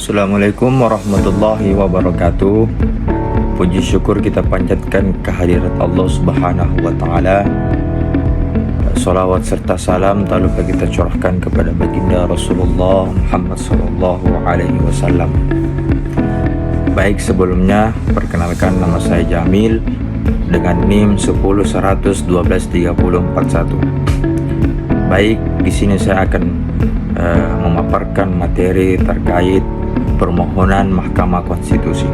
Assalamualaikum warahmatullahi wabarakatuh. Puji syukur kita panjatkan kehadirat Allah Subhanahu wa taala. Salawat serta salam tak lupa kita curahkan kepada baginda Rasulullah Muhammad sallallahu alaihi wasallam. Baik, sebelumnya perkenalkan, nama saya Jamil dengan NIM 10.112.3041. Baik, di sini saya akan memaparkan materi terkait permohonan Mahkamah Konstitusi.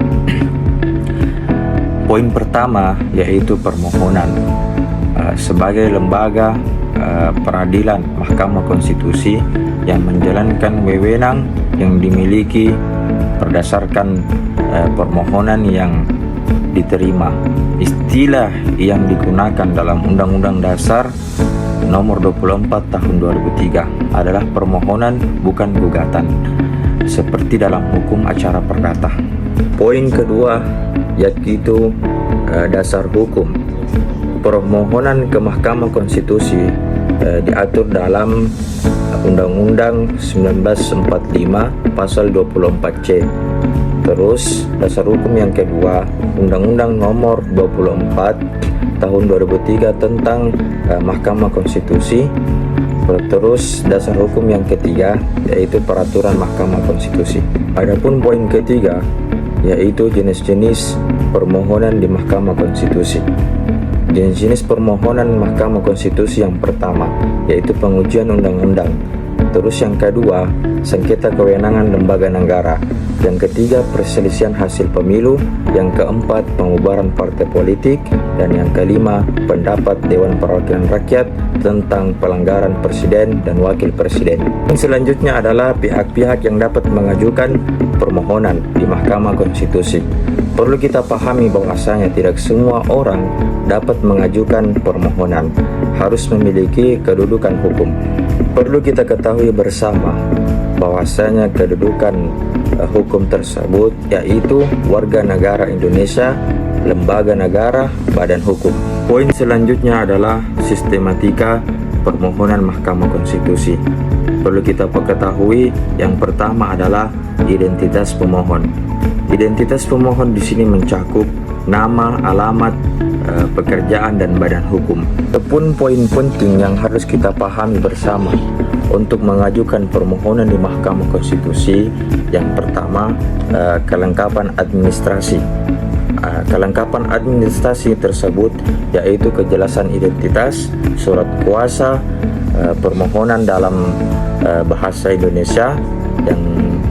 Poin pertama yaitu permohonan sebagai lembaga peradilan Mahkamah Konstitusi yang menjalankan wewenang yang dimiliki berdasarkan permohonan yang diterima. Istilah yang digunakan dalam Undang-Undang Dasar Nomor 24 Tahun 2003 adalah permohonan bukan gugatan, seperti dalam hukum acara perdata. Poin kedua yaitu dasar hukum. Permohonan ke Mahkamah Konstitusi diatur dalam Undang-Undang 1945 Pasal 24C. Terus dasar hukum yang kedua, Undang-Undang Nomor 24 Tahun 2003 tentang Mahkamah Konstitusi. Terus dasar hukum yang ketiga yaitu peraturan Mahkamah Konstitusi. Adapun poin ketiga yaitu jenis-jenis permohonan di Mahkamah Konstitusi. Jenis-jenis permohonan Mahkamah Konstitusi yang pertama yaitu pengujian undang-undang. Terus yang kedua, sengketa kewenangan lembaga negara. Yang ketiga, perselisihan hasil pemilu. Yang keempat, pengubahan partai politik. Dan yang kelima, pendapat Dewan Perwakilan Rakyat tentang pelanggaran presiden dan wakil presiden. Selanjutnya adalah pihak-pihak yang dapat mengajukan permohonan di Mahkamah Konstitusi. Perlu kita pahami bahwasanya tidak semua orang dapat mengajukan permohonan, harus memiliki kedudukan hukum. Perlu kita ketahui bersama bahwasanya kedudukan hukum tersebut yaitu warga negara Indonesia, lembaga negara, badan hukum. Poin selanjutnya adalah sistematika permohonan Mahkamah Konstitusi. Perlu kita ketahui yang pertama adalah identitas pemohon. Identitas pemohon di sini mencakup nama, alamat, pekerjaan, dan badan hukum. Adapun poin penting yang harus kita pahami bersama untuk mengajukan permohonan di Mahkamah Konstitusi, yang pertama kelengkapan administrasi. Kelengkapan administrasi tersebut yaitu kejelasan identitas, surat kuasa, permohonan dalam bahasa Indonesia yang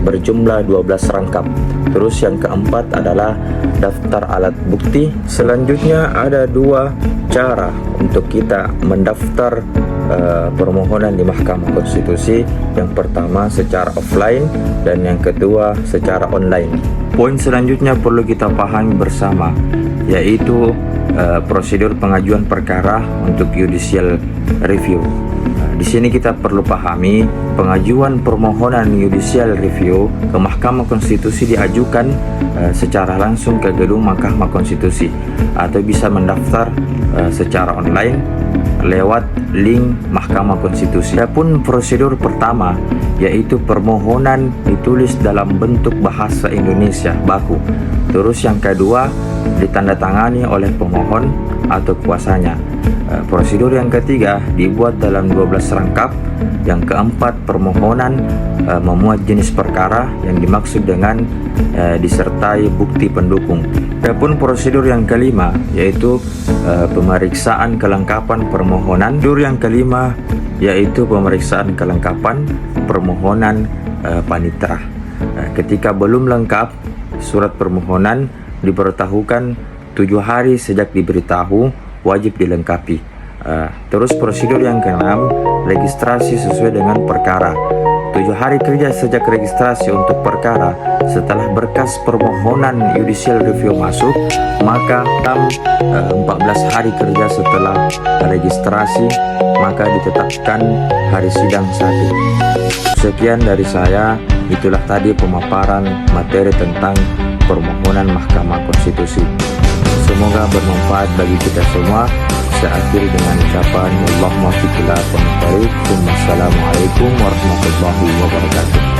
berjumlah 12 rangkap. Terus yang keempat adalah daftar alat bukti. Selanjutnya ada dua cara untuk kita mendaftar permohonan di Mahkamah Konstitusi. Yang pertama secara offline dan yang kedua secara online. Poin selanjutnya perlu kita pahami bersama yaitu prosedur pengajuan perkara untuk judicial review. Di sini kita perlu pahami pengajuan permohonan judicial review ke Mahkamah Konstitusi diajukan secara langsung ke gedung Mahkamah Konstitusi atau bisa mendaftar secara online lewat link Mahkamah Konstitusi. Adapun prosedur pertama yaitu permohonan ditulis dalam bentuk bahasa Indonesia baku. Terus yang kedua ditandatangani oleh pemohon atau kuasanya. Prosedur yang ketiga dibuat dalam 12 rangkap. Yang keempat, permohonan memuat jenis perkara yang dimaksud dengan disertai bukti pendukung. Adapun prosedur yang kelima yaitu pemeriksaan kelengkapan permohonan. Prosedur yang kelima yaitu pemeriksaan kelengkapan permohonan panitera. Ketika belum lengkap surat permohonan diberitahukan 7 hari sejak diberitahu wajib dilengkapi. Terus prosedur yang keenam, registrasi sesuai dengan perkara. 7 hari kerja sejak registrasi untuk perkara. Setelah berkas permohonan judicial review masuk, maka 14 hari kerja setelah registrasi maka ditetapkan hari sidang 1. Sekian dari saya. Itulah tadi pemaparan materi tentang permohonan Mahkamah Konstitusi. Semoga bermanfaat bagi kita semua. Saya akhiri dengan ucapan Allahumma fiqhil aqwam. Assalamualaikum warahmatullahi wabarakatuh.